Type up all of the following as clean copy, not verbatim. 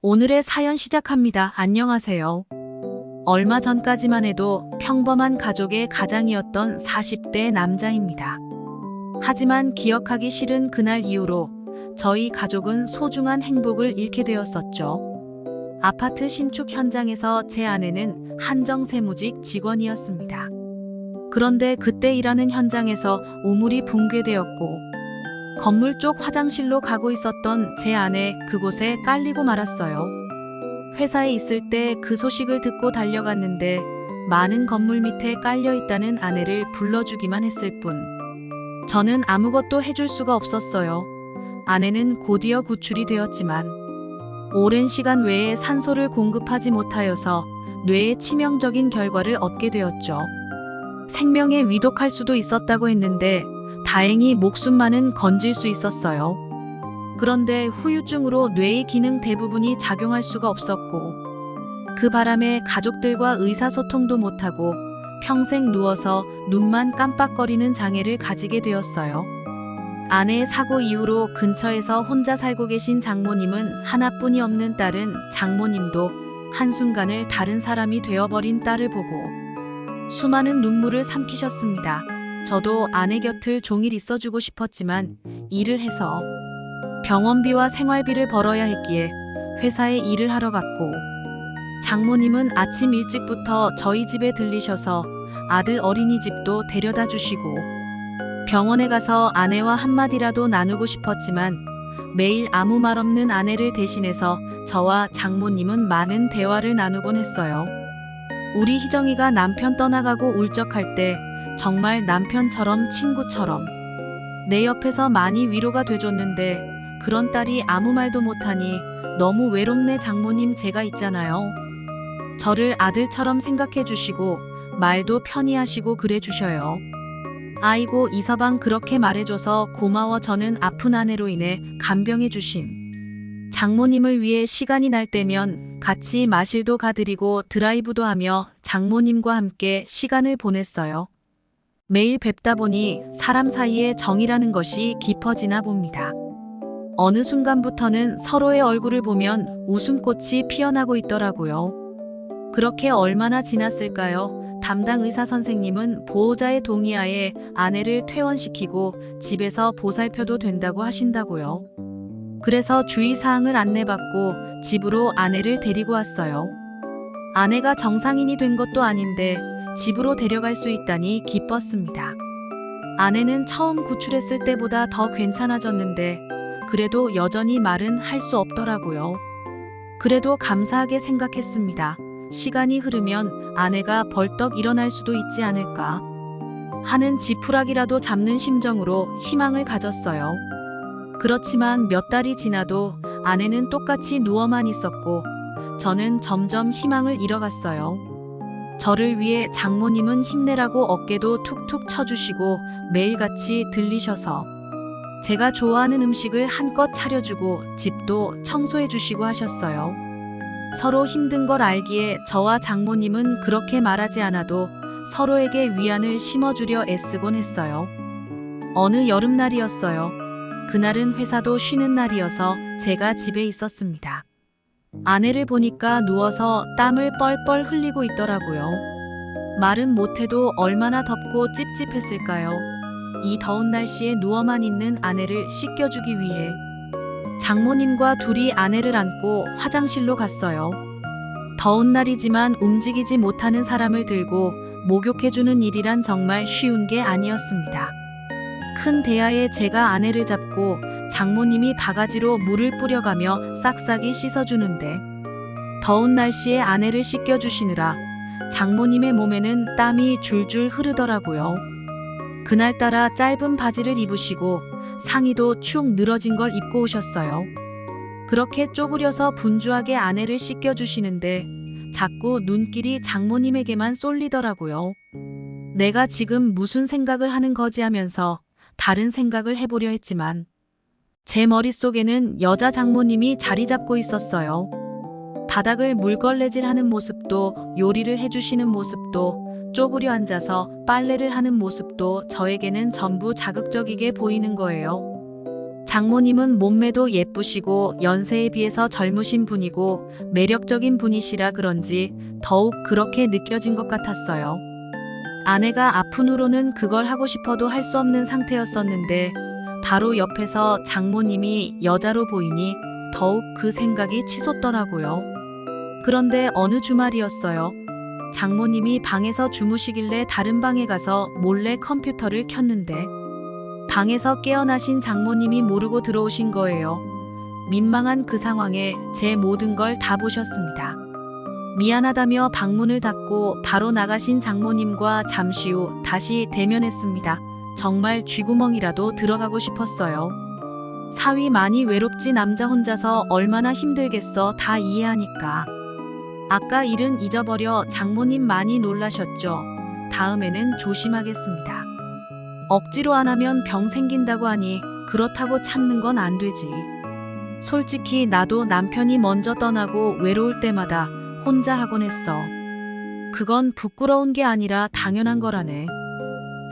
오늘의 사연 시작합니다. 안녕하세요. 얼마 전까지만 해도 평범한 가족의 가장이었던 40대 남자입니다. 하지만 기억하기 싫은 그날 이후로 저희 가족은 소중한 행복을 잃게 되었었죠. 아파트 신축 현장에서 제 아내는 한정세무직 직원이었습니다. 그런데 그때 일하는 현장에서 우물이 붕괴되었고 건물 쪽 화장실로 가고 있었던 제 아내 그곳에 깔리고 말았어요. 회사에 있을 때 그 소식을 듣고 달려갔는데 많은 건물 밑에 깔려 있다는 아내를 불러주기만 했을 뿐. 저는 아무것도 해줄 수가 없었어요. 아내는 곧이어 구출이 되었지만 오랜 시간 외에 산소를 공급하지 못하여서 뇌에 치명적인 결과를 얻게 되었죠. 생명에 위독할 수도 있었다고 했는데 다행히 목숨만은 건질 수 있었어요. 그런데 후유증으로 뇌의 기능 대부분이 작용할 수가 없었고 그 바람에 가족들과 의사소통도 못하고 평생 누워서 눈만 깜빡거리는 장애를 가지게 되었어요. 아내의 사고 이후로 근처에서 혼자 살고 계신 장모님은 하나뿐이 없는 딸은 장모님도 한순간을 다른 사람이 되어버린 딸을 보고 수많은 눈물을 삼키셨습니다. 저도 아내 곁을 종일 있어주고 싶었지만 일을 해서 병원비와 생활비를 벌어야 했기에 회사에 일을 하러 갔고 장모님은 아침 일찍부터 저희 집에 들리셔서 아들 어린이집도 데려다 주시고 병원에 가서 아내와 한마디라도 나누고 싶었지만 매일 아무 말 없는 아내를 대신해서 저와 장모님은 많은 대화를 나누곤 했어요. 우리 희정이가 남편 떠나가고 울적할 때 정말 남편처럼 친구처럼 내 옆에서 많이 위로가 돼줬는데 그런 딸이 아무 말도 못하니 너무 외롭네. 장모님 제가 있잖아요. 저를 아들처럼 생각해 주시고 말도 편히 하시고 그래 주셔요. 아이고 이서방 그렇게 말해줘서 고마워. 저는 아픈 아내로 인해 간병해 주신 장모님을 위해 시간이 날 때면 같이 마실도 가드리고 드라이브도 하며 장모님과 함께 시간을 보냈어요. 매일 뵙다 보니 사람 사이에 정이라는 것이 깊어지나 봅니다. 어느 순간부터는 서로의 얼굴을 보면 웃음꽃이 피어나고 있더라고요. 그렇게 얼마나 지났을까요? 담당 의사 선생님은 보호자의 동의하에 아내를 퇴원시키고 집에서 보살펴도 된다고 하신다고요. 그래서 주의사항을 안내받고 집으로 아내를 데리고 왔어요. 아내가 정상인이 된 것도 아닌데 집으로 데려갈 수 있다니 기뻤습니다. 아내는 처음 구출했을 때보다 더 괜찮아졌는데 그래도 여전히 말은 할 수 없더라고요. 그래도 감사하게 생각했습니다. 시간이 흐르면 아내가 벌떡 일어날 수도 있지 않을까 하는 지푸라기라도 잡는 심정으로 희망을 가졌어요. 그렇지만 몇 달이 지나도 아내는 똑같이 누워만 있었고 저는 점점 희망을 잃어갔어요. 저를 위해 장모님은 힘내라고 어깨도 툭툭 쳐주시고 매일같이 들리셔서 제가 좋아하는 음식을 한껏 차려주고 집도 청소해 주시고 하셨어요. 서로 힘든 걸 알기에 저와 장모님은 그렇게 말하지 않아도 서로에게 위안을 심어주려 애쓰곤 했어요. 어느 여름날이었어요. 그날은 회사도 쉬는 날이어서 제가 집에 있었습니다. 아내를 보니까 누워서 땀을 뻘뻘 흘리고 있더라고요. 말은 못해도 얼마나 덥고 찝찝했을까요? 이 더운 날씨에 누워만 있는 아내를 씻겨주기 위해 장모님과 둘이 아내를 안고 화장실로 갔어요. 더운 날이지만 움직이지 못하는 사람을 들고 목욕해주는 일이란 정말 쉬운 게 아니었습니다. 큰 대야에 제가 아내를 잡고 장모님이 바가지로 물을 뿌려가며 싹싹이 씻어주는데 더운 날씨에 아내를 씻겨주시느라 장모님의 몸에는 땀이 줄줄 흐르더라고요. 그날따라 짧은 바지를 입으시고 상의도 축 늘어진 걸 입고 오셨어요. 그렇게 쪼그려서 분주하게 아내를 씻겨주시는데 자꾸 눈길이 장모님에게만 쏠리더라고요. 내가 지금 무슨 생각을 하는 거지 하면서 다른 생각을 해보려 했지만 제 머릿속에는 여자 장모님이 자리 잡고 있었어요. 바닥을 물걸레질하는 모습도 요리를 해주시는 모습도 쪼그려 앉아서 빨래를 하는 모습도 저에게는 전부 자극적이게 보이는 거예요. 장모님은 몸매도 예쁘시고 연세에 비해서 젊으신 분이고 매력적인 분이시라 그런지 더욱 그렇게 느껴진 것 같았어요. 아내가 아픈 후로는 그걸 하고 싶어도 할 수 없는 상태였었는데 바로 옆에서 장모님이 여자로 보이니 더욱 그 생각이 치솟더라고요. 그런데 어느 주말이었어요. 장모님이 방에서 주무시길래 다른 방에 가서 몰래 컴퓨터를 켰는데 방에서 깨어나신 장모님이 모르고 들어오신 거예요. 민망한 그 상황에 제 모든 걸 다 보셨습니다. 미안하다며 방문을 닫고 바로 나가신 장모님과 잠시 후 다시 대면했습니다. 정말 쥐구멍이라도 들어가고 싶었어요. 사위 많이 외롭지 남자 혼자서 얼마나 힘들겠어 다 이해하니까. 아까 일은 잊어버려 장모님 많이 놀라셨죠? 다음에는 조심하겠습니다. 억지로 안 하면 병 생긴다고 하니 그렇다고 참는 건 안 되지. 솔직히 나도 남편이 먼저 떠나고 외로울 때마다 혼자 하곤 했어. 그건 부끄러운 게 아니라 당연한 거라네.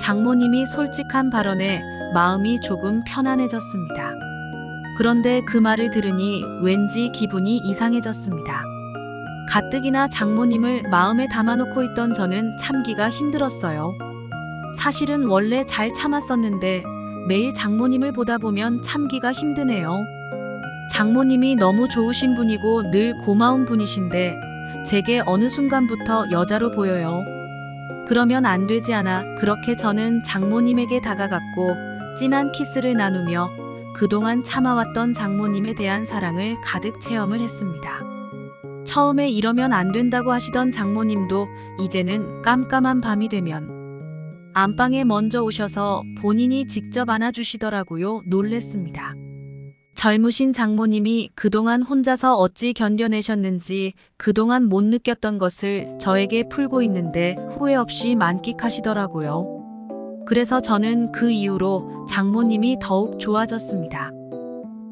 장모님이 솔직한 발언에 마음이 조금 편안해졌습니다. 그런데 그 말을 들으니 왠지 기분이 이상해졌습니다. 가뜩이나 장모님을 마음에 담아놓고 있던 저는 참기가 힘들었어요. 사실은 원래 잘 참았었는데 매일 장모님을 보다 보면 참기가 힘드네요. 장모님이 너무 좋으신 분이고 늘 고마운 분이신데 제게 어느 순간부터 여자로 보여요. 그러면 안 되지 않아 그렇게 저는 장모님에게 다가갔고 진한 키스를 나누며 그동안 참아왔던 장모님에 대한 사랑을 가득 체험을 했습니다. 처음에 이러면 안 된다고 하시던 장모님도 이제는 깜깜한 밤이 되면 안방에 먼저 오셔서 본인이 직접 안아주시더라고요. 놀랬습니다. 젊으신 장모님이 그동안 혼자서 어찌 견뎌내셨는지 그동안 못 느꼈던 것을 저에게 풀고 있는데 후회 없이 만끽하시더라고요. 그래서 저는 그 이후로 장모님이 더욱 좋아졌습니다.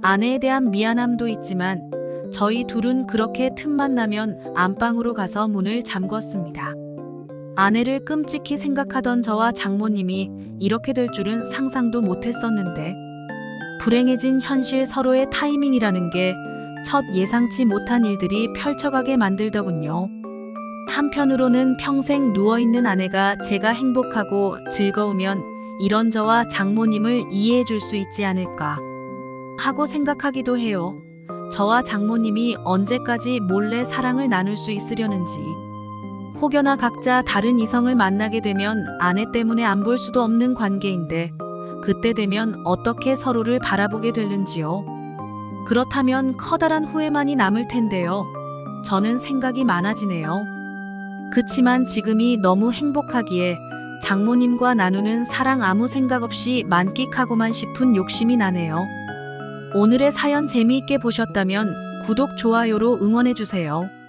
아내에 대한 미안함도 있지만 저희 둘은 그렇게 틈만 나면 안방으로 가서 문을 잠궜습니다. 아내를 끔찍히 생각하던 저와 장모님이 이렇게 될 줄은 상상도 못했었는데 불행해진 현실 서로의 타이밍이라는 게 첫 예상치 못한 일들이 펼쳐가게 만들더군요. 한편으로는 평생 누워있는 아내가 제가 행복하고 즐거우면 이런 저와 장모님을 이해해 줄 수 있지 않을까 하고 생각하기도 해요. 저와 장모님이 언제까지 몰래 사랑을 나눌 수 있으려는지. 혹여나 각자 다른 이성을 만나게 되면 아내 때문에 안 볼 수도 없는 관계인데 그때 되면 어떻게 서로를 바라보게 될는지요. 그렇다면 커다란 후회만이 남을 텐데요. 저는 생각이 많아지네요. 그치만 지금이 너무 행복하기에 장모님과 나누는 사랑 아무 생각 없이 만끽하고만 싶은 욕심이 나네요. 오늘의 사연 재미있게 보셨다면 구독, 좋아요로 응원해주세요.